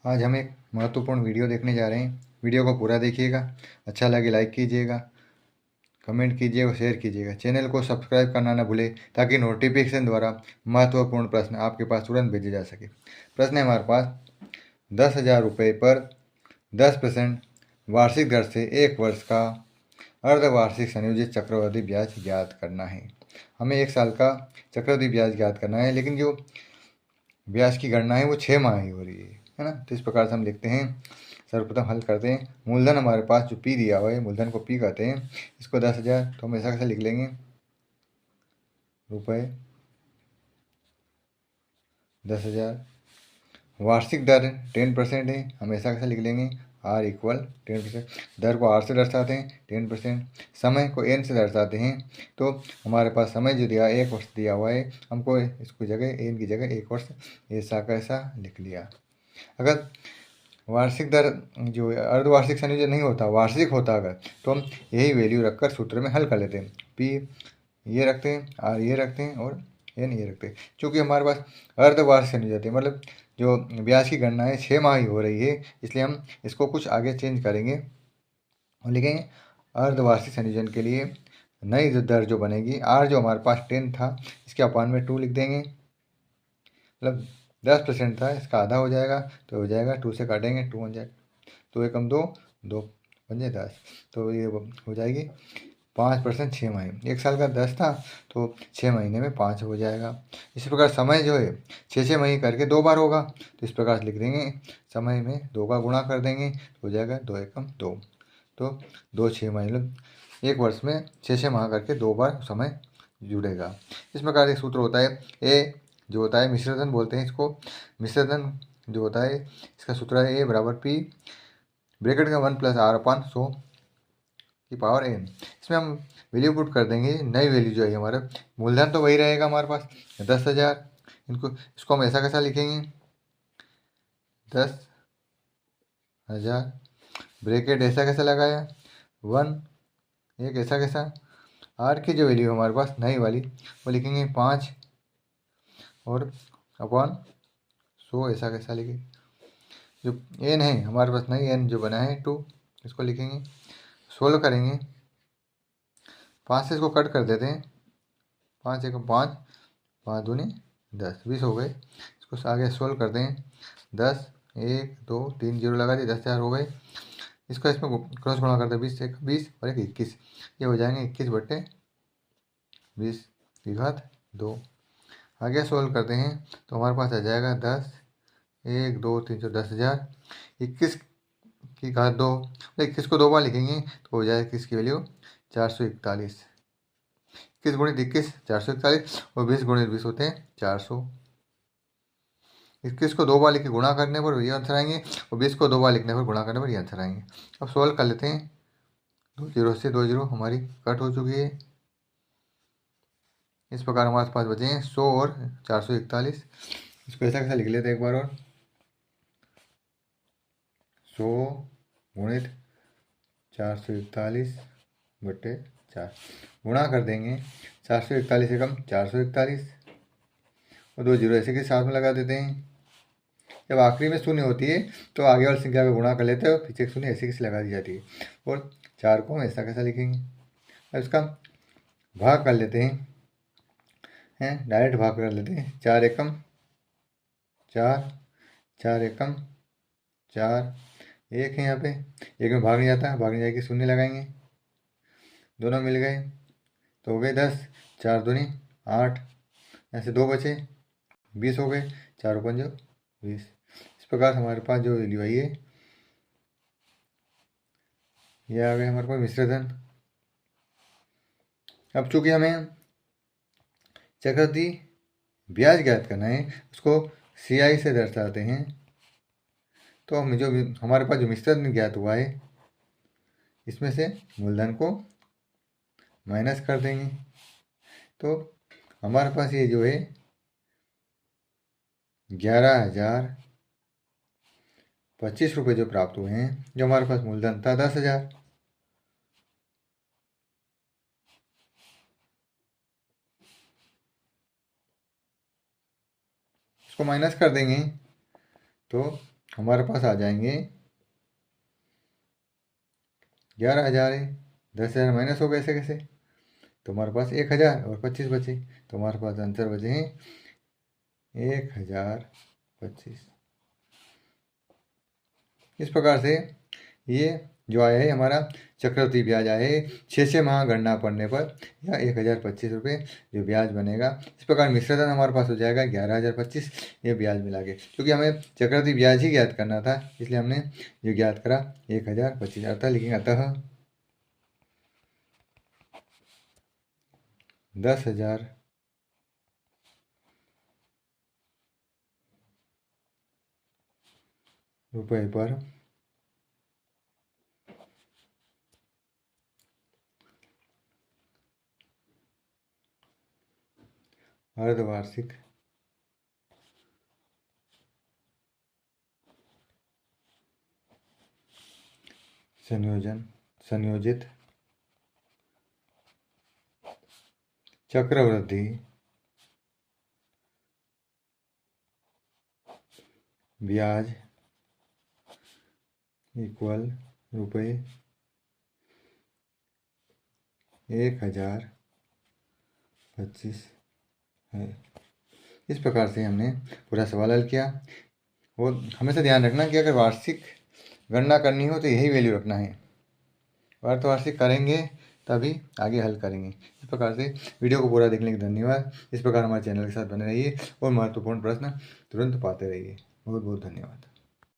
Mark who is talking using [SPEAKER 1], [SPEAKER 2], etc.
[SPEAKER 1] आज हम एक महत्वपूर्ण वीडियो देखने जा रहे हैं। वीडियो को पूरा देखिएगा। अच्छा लगे लाइक कीजिएगा, कमेंट कीजिएगा, शेयर कीजिएगा। चैनल को सब्सक्राइब करना न भूलें ताकि नोटिफिकेशन द्वारा महत्वपूर्ण प्रश्न आपके पास तुरंत भेजे जा सके। प्रश्न है हमारे पास, 10,000 रुपये पर 10% वार्षिक दर से 1 वर्ष का अर्धवार्षिक संयोजित चक्रवृद्धि ब्याज ज्ञात करना है। हमें 1 साल का चक्रवृद्धि ब्याज ज्ञात करना है, लेकिन जो ब्याज की गणना है वो 6 माह ही हो रही है ना। तो इस प्रकार से हम लिखते हैं। सर्वप्रथम हल करते हैं। मूलधन हमारे पास जो पी दिया हुआ है, मूलधन को पी कहते हैं। इसको 10,000, तो हम ऐसा कैसे लिख लेंगे, रुपये 10,000। वार्षिक दर 10% है, हम ऐसा कैसे लिख लेंगे, R इक्वल 10%। दर को R से दर्शाते हैं, 10%। समय को N से दर्शाते हैं, तो हमारे पास समय जो दिया 1 वर्ष दिया हुआ है, हमको इसको जगह N की जगह 1 वर्ष ऐसा कैसा लिख लिया। अगर वार्षिक दर जो अर्धवार्षिक संयोजन नहीं होता, वार्षिक होता अगर, तो हम यही वैल्यू रखकर सूत्र में हल कर लेते हैं। P ये रखते हैं, R ये रखते हैं और N ये रखते हैं। चूँकि हमारे पास अर्धवार्षिक संयोजन है, मतलब जो ब्याज की गणना है 6 माह ही हो रही है, इसलिए हम इसको कुछ आगे चेंज करेंगे और लिखेंगे अर्धवार्षिक संयोजन के लिए नई दर जो बनेगी, R जो हमारे पास 10 था, इसके अपान में 2 लिख देंगे। मतलब 10% था, इसका आधा हो जाएगा, तो हो जाएगा 2 से काटेंगे, 2 बन जाएगा, 2 एकम 2, 2 पंजे 10, तो ये हो जाएगी 5%। 6 महीने, 1 साल का 10 था, तो 6 महीने में 5 हो जाएगा। इसी प्रकार समय जो है 6 महीने करके 2 बार होगा, तो इस प्रकार से लिख देंगे। समय में 2 का गुणा कर देंगे, तो हो जाएगा 2 एकम 2, तो 2 6 महीने, 1 वर्ष में 6 माह करके 2 बार समय जुड़ेगा। इस प्रकार एक सूत्र होता है, ए जो होता है मिश्रधन बोलते हैं इसको। मिश्रधन जो होता है, इसका सूत्र है ए बराबर पी ब्रैकेट का 1 + R/100 की पावर n। इसमें हम वैल्यू पुट कर देंगे। नई वैल्यू जो है हमारा, मूलधन तो वही रहेगा हमारे पास 10,000। इसको हम ऐसा कैसा लिखेंगे, 10,000 ब्रैकेट ऐसा कैसा लगाया 1, एक ऐसा कैसा। R की जो वैल्यू हमारे पास नई वाली, वो लिखेंगे 5 और अपॉन 100 ऐसा कैसा लिखे। जो n है हमारे पास नई n जो बना है 2, इसको लिखेंगे। सोल्व करेंगे, 5 से इसको कट कर देते हैं, 5 एकम 5, 5 दूनी 10, 20 हो गए। इसको आगे सोल्व करते हैं, 10 1 2 3 जीरो लगा दिए, 10,000 हो गए। इसको इसमें क्रॉस गुणा करते हैं, 20 एक 20 और एक 21, ये हो जाएंगे 21/20 की घात 2। आगे सोल्व करते हैं, तो हमारे पास आ जाएगा 10 1 2 3 तो 10,000, 21 की घात 2, 21 को 2 बार लिखेंगे, तो हो जाएगा 21 की वैल्यू 441। 21 गुणित 21 441, और 20 गुणित 20 होते हैं 400। 21 को 2 बार लिख के गुणा करने पर ये आंसर आएंगे, और 20 को 2 बार लिखने पर गुणा करने पर ये आंसर आएंगे। अब सोल्व कर लेते हैं। 2 जीरो से 2 जीरो हमारी कट हो चुकी है। इस प्रकार हमारे पास बचे हैं 100 और 441। इसको ऐसा कैसा लिख लेते हैं एक बार और, 100 गुणित 441/4 गुणा कर देंगे। 441 एकम 441 और 2 जीरो ऐसे के साथ में लगा देते हैं। जब आखिरी में शून्य होती है, तो आगे वाली संख्या का गुणा कर लेते हैं, पीछे शून्य ऐसे कैसे लगा दी जाती है। और 4 को हम ऐसा कैसा लिखेंगे। अब इसका भाग कर लेते हैं, डायरेक्ट भाग कर लेते हैं। 4 एकम 4, 4 एकम 4, एक है यहाँ पे, एक में भाग नहीं जाता, भागने जाएगी शून्य लगाएंगे, दोनों मिल गए, तो हो गए 10, 4 दूनी 8, यहाँ से 2 बचे, 20 हो गए, 4 पंजो 20। इस प्रकार हमारे पास जो वैल्यू आई है, ये आ गए हमारे पास मिश्रधन। अब चूंकि हमें चक्रवृद्धि ब्याज ज्ञात करना है, उसको CI से दर्शाते हैं, तो हम जो हमारे पास जो मिश्रधन ज्ञात हुआ है, इसमें से मूलधन को माइनस कर देंगे, तो हमारे पास ये जो है 11,025 रुपये जो प्राप्त हुए हैं, जो हमारे पास मूलधन था 10,000। इसको माइनस कर देंगे, तो हमारे पास आ जाएंगे 11,000 है, 10,000 माइनस हो गए ऐसे कैसे, तो हमारे पास 1,000 और 25 बचे, तो हमारे पास आंसर बचे हैं 1,025। इस प्रकार से ये जो आया है हमारा चक्रवृद्धि ब्याज आया है 6 माह गणना पड़ने पर, या 1,025 रुपये जो ब्याज बनेगा। इस प्रकार मिश्रधन हमारे पास हो जाएगा 11,025, ये ब्याज मिला के, क्योंकि हमें चक्रवृद्धि ब्याज ही ज्ञात करना था, इसलिए हमने जो ज्ञात करा 1,025। अतः लिखेंगे, अतः 10,000 रुपये पर अर्धवार्षिक संयोजित चक्रवृद्धि ब्याज इक्वल रुपये 1,025 है। इस प्रकार से हमने पूरा सवाल हल किया। और हमेशा ध्यान रखना कि अगर वार्षिक गणना करनी हो तो यही वैल्यू रखना है, अर्धवार्षिक करेंगे तभी आगे हल करेंगे। इस प्रकार से वीडियो को पूरा देखने के लिए धन्यवाद। इस प्रकार हमारे चैनल के साथ बने रहिए और महत्वपूर्ण प्रश्न तुरंत पाते रहिए। बहुत बहुत धन्यवाद।